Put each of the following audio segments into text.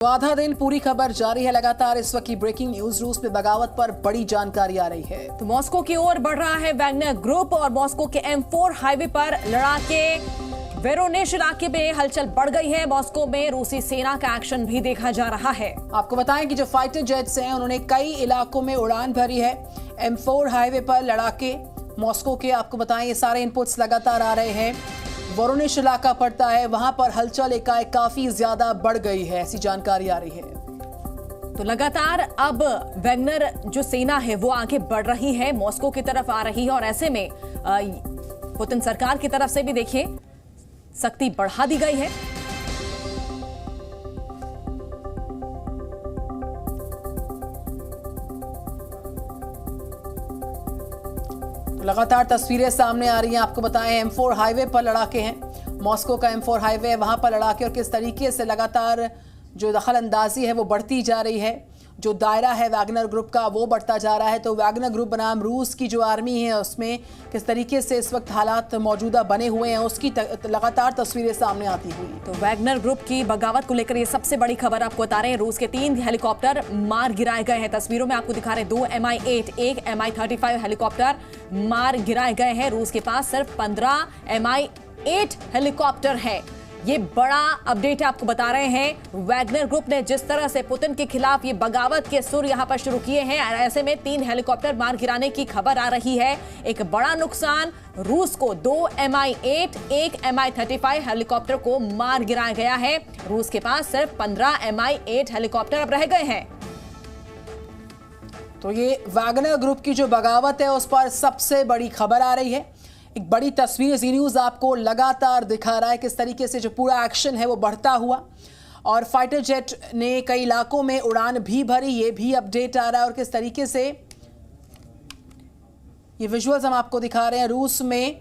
आधा दिन पूरी खबर जारी है। लगातार इस वक्त की ब्रेकिंग न्यूज, रूस में बगावत पर बड़ी जानकारी आ रही है। तो मॉस्को की ओर बढ़ रहा है वैगनर ग्रुप और मॉस्को के M4 हाईवे पर लड़ाके, वेरोनेश इलाके में हलचल बढ़ गई है। मॉस्को में रूसी सेना का एक्शन भी देखा जा रहा है। आपको बताएं कि जो फाइटर जेट्स हैं उन्होंने कई इलाकों में उड़ान भरी है। M4 हाईवे पर लड़ाके मॉस्को के, आपको बताएं ये सारे इनपुट्स लगातार आ रहे हैं। वोरोनिश इलाका पड़ता है, वहां पर हलचल एकाएक काफी ज्यादा बढ़ गई है, ऐसी जानकारी आ रही है। तो लगातार अब वैगनर जो सेना है वो आगे बढ़ रही है, मॉस्को की तरफ आ रही है और ऐसे में पुतिन सरकार की तरफ से भी देखिए सख्ती बढ़ा दी गई है। लगातार तस्वीरें सामने आ रही हैं। आपको बताएं M4 हाईवे पर लड़ाके हैं। मॉस्को का M4 हाईवे है, वहां पर लड़ाके और किस तरीके से लगातार जो दखल अंदाजी है वो बढ़ती जा रही है। जो दायरा है वैगनर ग्रुप का वो बढ़ता जा रहा है। तो वैगनर ग्रुप बनाम रूस की जो आर्मी है उसमें किस तरीके से इस वक्त हालात मौजूदा बने हुए हैं उसकी लगातार तस्वीरें सामने आती हुई। तो वैगनर ग्रुप की बगावत को लेकर ये सबसे बड़ी खबर आपको बता रहे हैं। रूस के 3 हेलीकॉप्टर मार गिराए गए हैं। तस्वीरों में आपको दिखा रहे हैं 2 Mi-8, 1 Mi-35 हेलीकॉप्टर मार गिराए गए हैं। रूस के पास सिर्फ 15 Mi-8 हेलीकॉप्टर है। ये बड़ा अपडेट आपको बता रहे हैं। वैगनर ग्रुप ने जिस तरह से पुतिन के खिलाफ ये बगावत के सुर यहां पर शुरू किए हैं, ऐसे में 3 हेलीकॉप्टर मार गिराने की खबर आ रही है। एक बड़ा नुकसान रूस को, 2 Mi-8, 1 Mi-35 हेलीकॉप्टर को मार गिराया गया है। रूस के पास सिर्फ 15 Mi-8 हेलीकॉप्टर अब रह गए हैं। तो ये वैगनर ग्रुप की जो बगावत है उस पर सबसे बड़ी खबर आ रही है। एक बड़ी तस्वीर जी न्यूज़ आपको लगातार दिखा रहा है किस तरीके से जो पूरा एक्शन है वो बढ़ता हुआ, और फाइटर जेट ने कई इलाकों में उड़ान भी भरी, ये भी अपडेट आ रहा है। और किस तरीके से ये विजुअल्स हम आपको दिखा रहे हैं। रूस में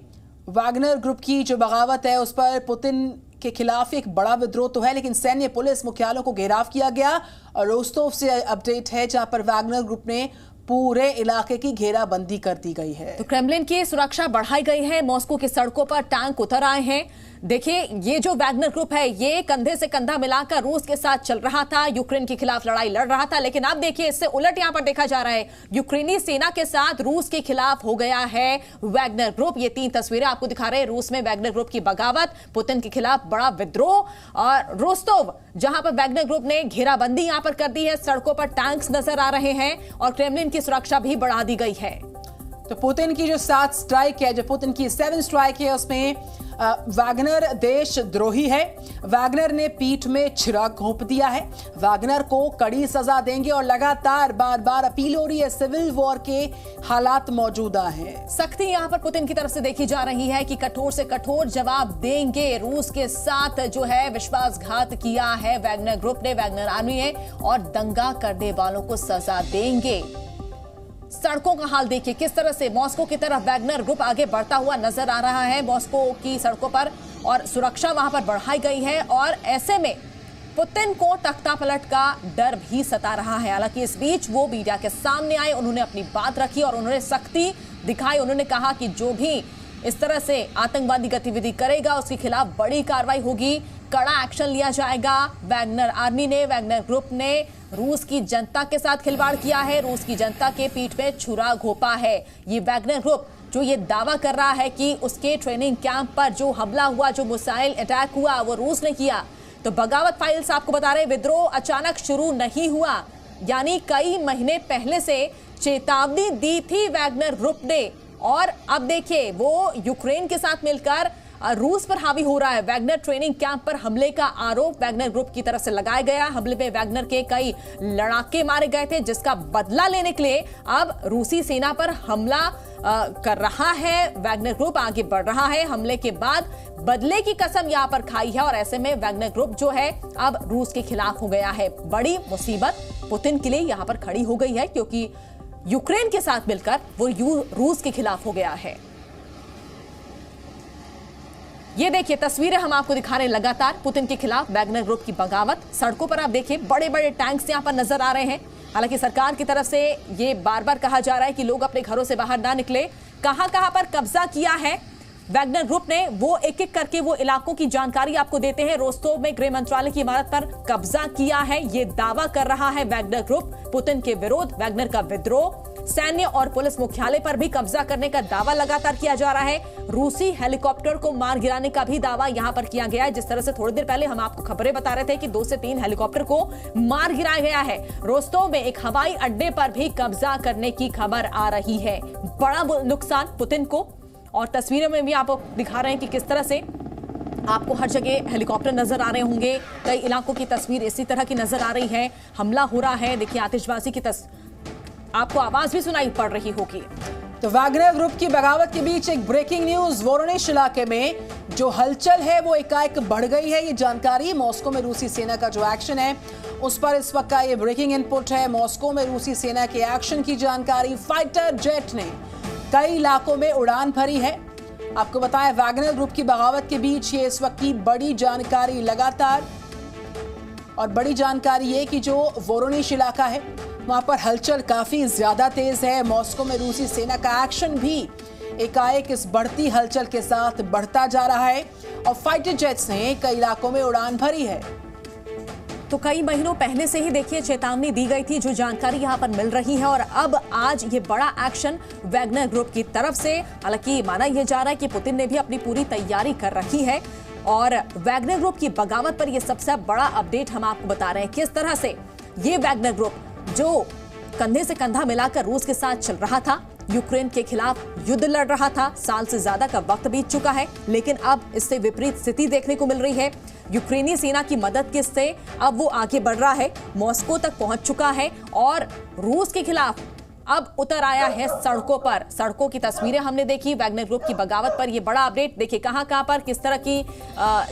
वैगनर ग्रुप की जो बगावत है उस पर पुतिन के खिलाफ एक बड़ा विद्रोह तो है, लेकिन सैन्य पुलिस मुख्यालयों को घेराव किया गया। और रोस्तोव से अपडेट है जहां पर वैगनर ग्रुप ने पूरे इलाके की घेराबंदी कर दी गई है। तो क्रेमलिन की सुरक्षा बढ़ाई गई है। मॉस्को की सड़कों पर टैंक उतर आए हैं। देखिए ये जो वैगनर ग्रुप है ये कंधे से कंधा मिलाकर रूस के साथ चल रहा था, यूक्रेन के खिलाफ लड़ाई लड़ रहा था। लेकिन अब देखिए इससे उलट यहां पर देखा जा रहा है, यूक्रेनी सेना के साथ रूस के खिलाफ हो गया है वैगनर ग्रुप। ये 3 तस्वीरें आपको दिखा रहे हैं। रूस में वैगनर ग्रुप की बगावत, पुतिन के खिलाफ बड़ा विद्रोह, और रोस्तोव जहां पर वैगनर ग्रुप ने घेराबंदी यहां पर कर दी है। सड़कों पर टैंक्स नजर आ रहे हैं और क्रेमलिन की सुरक्षा भी बढ़ा दी गई है। तो पुतिन की जो 7 स्ट्राइक है, जो पुतिन की 7 स्ट्राइक है उसमें वैगनर देशद्रोही है। वैगनर ने पीठ में छिरा घोंप दिया है। वैगनर को कड़ी सजा देंगे और लगातार बार बार अपील हो रही है। सिविल वॉर के हालात मौजूदा हैं। सख्ती यहां पर पुतिन की तरफ से देखी जा रही है कि कठोर से कठोर जवाब देंगे। रूस के साथ जो है विश्वासघात किया है वैगनर ग्रुप ने, वैगनर आर्मी ने, और दंगा करने वालों को सजा देंगे। सड़कों का हाल देखिए किस तरह से मॉस्को की तरफ वैगनर ग्रुप आगे बढ़ता हुआ नजर आ रहा है मॉस्को की सड़कों पर, और सुरक्षा वहां पर बढ़ाई गई है। और ऐसे में पुतिन को तख्तापलट का डर भी सता रहा है। हालांकि इस बीच वो मीडिया के सामने आए, उन्होंने अपनी बात रखी और उन्होंने सख्ती दिखाई। उन्होंने कहा कि जो भी इस तरह से आतंकवादी गतिविधि करेगा उसके खिलाफ बड़ी कार्रवाई होगी, कड़ा एक्शन लिया जाएगा। वैगनर आर्मी ने, वैगनर ग्रुप ने रूस की जनता के साथ खिलवाड़ किया है, रूस की जनता के पीठ में छुरा घोंपा है। ये वैगनर ग्रुप जो ये दावा कर रहा है कि उसके ट्रेनिंग कैंप पर जो हमला हुआ, जो मिसाइल अटैक हुआ वो रूस ने किया। तो बगावत फाइल्स आपको बता रहे, विद्रोह अचानक शुरू नहीं हुआ, यानी कई महीने पहले से चेतावनी दी थी वैगनर ग्रुप ने। और अब देखिए वो यूक्रेन के साथ मिलकर रूस पर हावी हो रहा है। वैगनर ट्रेनिंग कैंप पर हमले का आरोप वैगनर ग्रुप की तरफ से लगाया गया। हमले में वैगनर के कई लड़ाके मारे गए थे, जिसका बदला लेने के लिए अब रूसी सेना पर हमला कर रहा है वैगनर ग्रुप, आगे बढ़ रहा है। हमले के बाद बदले की कसम यहां पर खाई है और ऐसे में वैगनर ग्रुप जो है अब रूस के खिलाफ हो गया है। बड़ी मुसीबत पुतिन के लिए यहां पर खड़ी हो गई है, क्योंकि यूक्रेन के साथ मिलकर वो रूस के खिलाफ हो गया है। ये देखिए तस्वीरें हम आपको दिखा रहे हैं लगातार पुतिन के खिलाफ वैगनर ग्रुप की बगावत। सड़कों पर आप देखिए बड़े बड़े टैंक्स यहां पर नजर आ रहे हैं। हालांकि सरकार की तरफ से ये बार बार कहा जा रहा है कि लोग अपने घरों से बाहर ना निकले। कहां कहां पर कब्जा किया है वैगनर ग्रुप ने वो एक एक करके वो इलाकों की जानकारी आपको देते हैं। रोस्तोव में गृह मंत्रालय की इमारत पर कब्जा किया है, ये दावा कर रहा है वैगनर ग्रुप। पुतिन के विरोध, वैगनर का विद्रोह, सैन्य और पुलिस मुख्यालय पर भी कब्जा करने का दावा लगातार किया जा रहा है। रूसी हेलीकॉप्टर को मार गिराने का भी दावा यहां पर किया गया है। जिस तरह से थोड़ी देर पहले हम आपको खबरें बता रहे थे कि 2 से 3 हेलीकॉप्टर को मार गिराया गया है। रोस्तोव में एक हवाई अड्डे पर भी कब्जा करने की खबर आ रही है। बड़ा नुकसान पुतिन को, और तस्वीरों में भी आप दिखा रहे हैं कि किस तरह से आपको हर जगह हेलीकॉप्टर नजर आ रहे होंगे। कई इलाकों की तस्वीर इसी तरह की नजर आ रही है। हमला हो रहा है, देखिए आतिशबाजी की आपको आवाज भी सुनाई पड़ रही होगी। तो वैगनर ग्रुप की बगावत के बीच एक ब्रेकिंग न्यूज, वोरोनिश इलाके में जो हलचल है वो एकाएक बढ़ गई है। ये जानकारी मॉस्को में रूसी सेना का जो एक्शन है उस पर इस वक्त का ये ब्रेकिंग इनपुट है। मॉस्को में रूसी सेना के एक्शन की जानकारी, फाइटर जेट ने कई इलाकों में उड़ान भरी है। आपको बताएं वैगनर ग्रुप की बगावत के बीच ये इस वक्त की बड़ी जानकारी लगातार, और बड़ी जानकारी ये कि जो वोरोनिश इलाका है वहां पर हलचल काफी ज्यादा तेज है। मॉस्को में रूसी सेना का एक्शन भी एकाएक इस बढ़ती हलचल के साथ बढ़ता जा रहा है, और फाइटर जेट्स ने कई इलाकों में उड़ान भरी है। तो कई महीनों पहले से ही देखिए चेतावनी दी गई थी, जो जानकारी यहां पर मिल रही है, और अब आज ये बड़ा एक्शन वैगनर ग्रुप की तरफ से। हालांकि माना यह जा रहा है कि पुतिन ने भी अपनी पूरी तैयारी कर रखी है, और वैगनर ग्रुप की बगावत पर यह सबसे बड़ा अपडेट हम आपको बता रहे हैं। किस तरह से ये वैगनर ग्रुप जो कंधे से कंधा मिलाकर रूस के साथ चल रहा था, यूक्रेन के खिलाफ युद्ध लड़ रहा था, साल से ज्यादा का वक्त बीत चुका है, लेकिन अब इससे विपरीत स्थिति देखने को मिल रही है। यूक्रेनी सेना की मदद के से अब वो आगे बढ़ रहा है, मॉस्को तक पहुंच चुका है, और रूस के खिलाफ अब उतर आया है सड़कों पर। सड़कों की तस्वीरें हमने देखी वैगनर ग्रुप की बगावत पर। ये बड़ा अपडेट देखिए कहां पर किस तरह की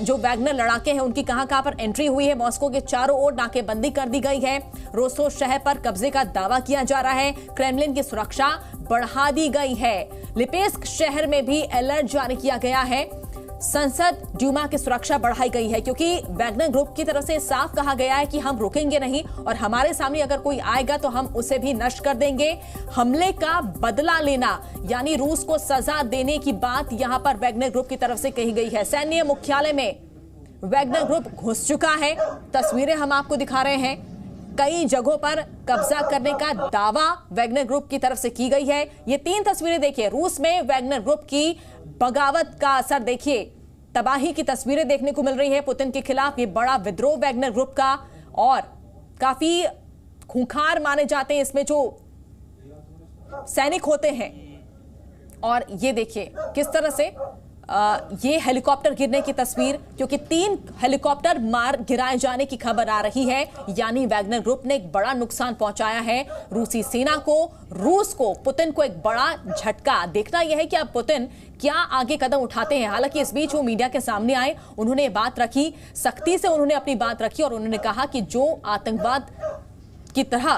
जो वैगनर लड़ाके हैं उनकी कहां पर एंट्री हुई है। मॉस्को के चारों ओर नाकेबंदी कर दी गई है। रोस्तोव शहर पर कब्जे का दावा किया जा रहा है। क्रेमलिन की सुरक्षा बढ़ा दी गई है। लिपेस्क शहर में भी अलर्ट जारी किया गया है। संसद ड्यूमा की सुरक्षा बढ़ाई गई है, क्योंकि वैगनर ग्रुप की तरफ से साफ कहा गया है कि हम रुकेंगे नहीं, और हमारे सामने अगर कोई आएगा तो हम उसे भी नष्ट कर देंगे। हमले का बदला लेना यानी रूस को सजा देने की बात यहां पर वैगनर ग्रुप की तरफ से कही गई है। सैन्य मुख्यालय में वैगनर ग्रुप घुस चुका है। तस्वीरें हम आपको दिखा रहे हैं। कई जगहों पर कब्जा करने का दावा वैगनर ग्रुप की तरफ से की गई है। ये 3 तस्वीरें देखिए, रूस में वैगनर ग्रुप की बगावत का असर देखिए, तबाही की तस्वीरें देखने को मिल रही है पुतिन के खिलाफ। ये बड़ा विद्रोह वैगनर ग्रुप का, और काफी खूंखार माने जाते हैं इसमें जो सैनिक होते हैं। और ये देखिए किस तरह से ये हेलीकॉप्टर गिरने की तस्वीर, क्योंकि 3 हेलीकॉप्टर मार गिराए जाने की खबर आ रही है। यानी वैगनर ग्रुप ने एक बड़ा नुकसान पहुंचाया है रूसी सेना को, रूस को, पुतिन को एक बड़ा झटका। देखना यह है कि अब पुतिन क्या आगे कदम उठाते हैं। हालांकि इस बीच वो मीडिया के सामने आए, उन्होंने बात रखी, सख्ती से उन्होंने अपनी बात रखी, और उन्होंने कहा कि जो आतंकवाद की तरह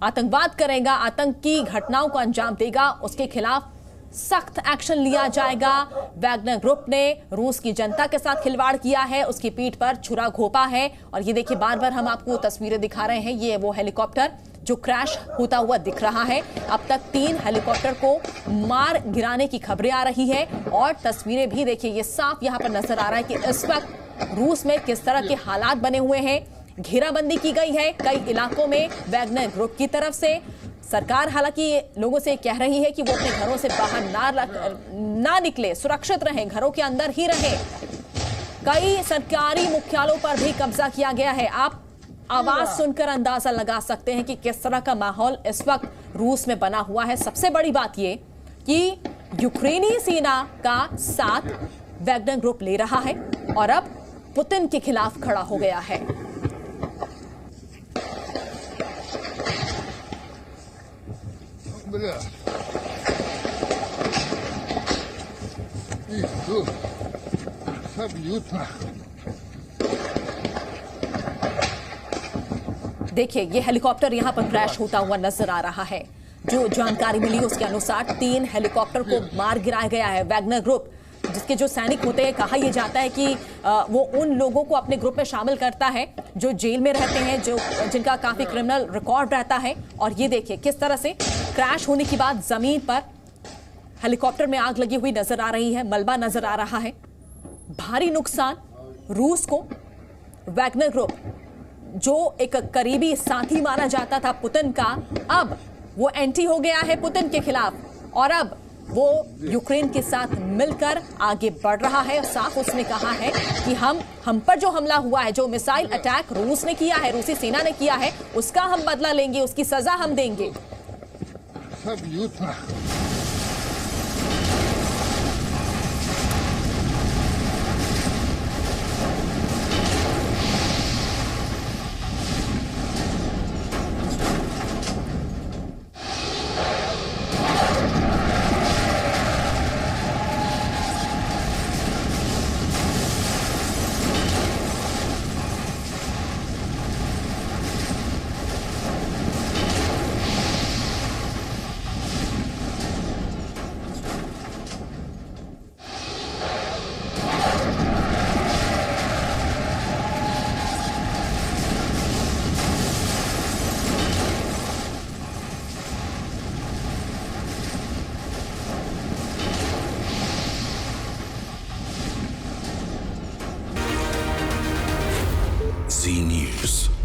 आतंकवाद करेगा, आतंक की घटनाओं को अंजाम देगा, उसके खिलाफ सख्त एक्शन लिया जाएगा। वैगनर ग्रुप ने रूस की जनता के साथ खिलवाड़ किया है, उसकी पीठ पर छुरा घोंपा है। और ये देखिए बार बार हम आपको तस्वीरें दिखा रहे हैं, ये वो हेलीकॉप्टर जो क्रैश होता हुआ दिख रहा है। अब तक 3 हेलीकॉप्टर को मार गिराने की खबरें आ रही है, और तस्वीरें भी देखिए, ये साफ यहाँ पर नजर आ रहा है कि इस वक्त रूस में किस तरह के हालात बने हुए हैं। घेराबंदी की गई है कई इलाकों में वैगनर ग्रुप की तरफ से। सरकार हालांकि लोगों से कह रही है कि वो अपने घरों से बाहर ना निकले, सुरक्षित रहें, घरों के अंदर ही रहें। कई सरकारी मुख्यालयों पर भी कब्जा किया गया है। आप आवाज सुनकर अंदाजा लगा सकते हैं कि किस तरह का माहौल इस वक्त रूस में बना हुआ है। सबसे बड़ी बात ये कि यूक्रेनी सेना का साथ वैगनर ग्रुप ले रहा है, और अब पुतिन के खिलाफ खड़ा हो गया है। देखिए ये हेलीकॉप्टर यहां पर क्रैश होता हुआ नजर आ रहा है। जो जानकारी मिली उसके अनुसार 3 हेलीकॉप्टर को मार गिराया गया है। वैगनर ग्रुप जिसके जो सैनिक होते हैं, कहा यह जाता है कि वो उन लोगों को अपने ग्रुप में शामिल करता है जो जेल में रहते हैं, जिनका काफी क्रिमिनल रिकॉर्ड रहता है। और ये देखिए किस तरह से क्रैश होने के बाद जमीन पर हेलीकॉप्टर में आग लगी हुई नजर आ रही है, मलबा नजर आ रहा है। भारी नुकसान रूस को। वैगनर ग्रुप जो एक करीबी साथी माना जाता था पुतिन का, अब वो एंटी हो गया है पुतिन के खिलाफ और अब वो यूक्रेन के साथ मिलकर आगे बढ़ रहा है। साफ उसने कहा है कि हम पर जो हमला हुआ है, जो मिसाइल अटैक रूस ने किया है, रूसी सेना ने किया है, उसका हम बदला लेंगे, उसकी सजा हम देंगे। Z News.